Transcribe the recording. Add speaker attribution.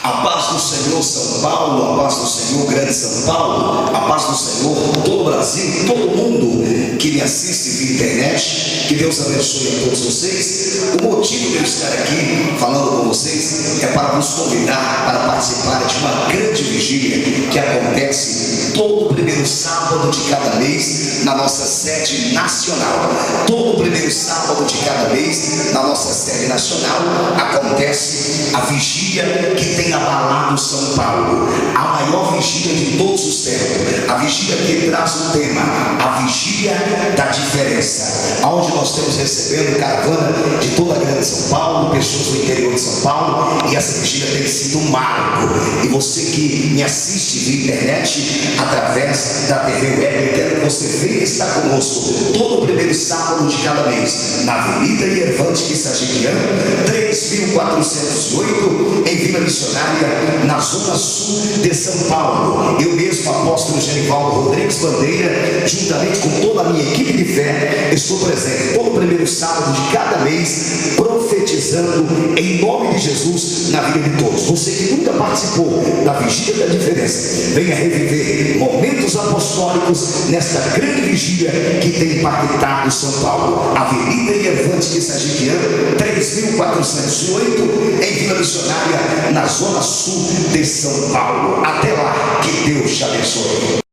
Speaker 1: A paz do Senhor, São Paulo, a paz do Senhor, Grande São Paulo, a paz do Senhor, todo o Brasil, todo mundo que me assiste via internet. Que Deus abençoe a todos vocês. O motivo de eu estar aqui falando com vocês é para nos convidar para participar de uma grande vigília que acontece todo o primeiro sábado de cada mês na nossa sede nacional. Todo o primeiro sábado de cada mês na nossa sede nacional acontece a vigília que tem abalado São Paulo, a maior vigília de todos os tempos, a vigília que traz o tema, a vigília da diferença, onde nós estamos recebendo caravana de toda a Grande São Paulo, pessoas do interior de São Paulo, e essa vigília tem sido um marco. E você que me assiste via internet, através da TV Web, eu quero que você venha estar conosco todo o primeiro sábado de cada mês, na Avenida Iervante Quissagiquian, 3408, em Vila Missionária, na zona sul de São Paulo. Eu mesmo, apóstolo Genivaldo Rodrigues Bandeira, juntamente com toda a minha equipe de fé, estou presente todo o primeiro sábado de cada mês, profetizando em nome de Jesus na vida de todos. Você que nunca participou da vigília da diferença, venha reviver momentos apostólicos nesta grande vigília que tem impactado São Paulo. Avenida Iervante Quissagiquian, 3408, em Vila Missionária, na zona sul de São Paulo. Até lá, que Deus te abençoe.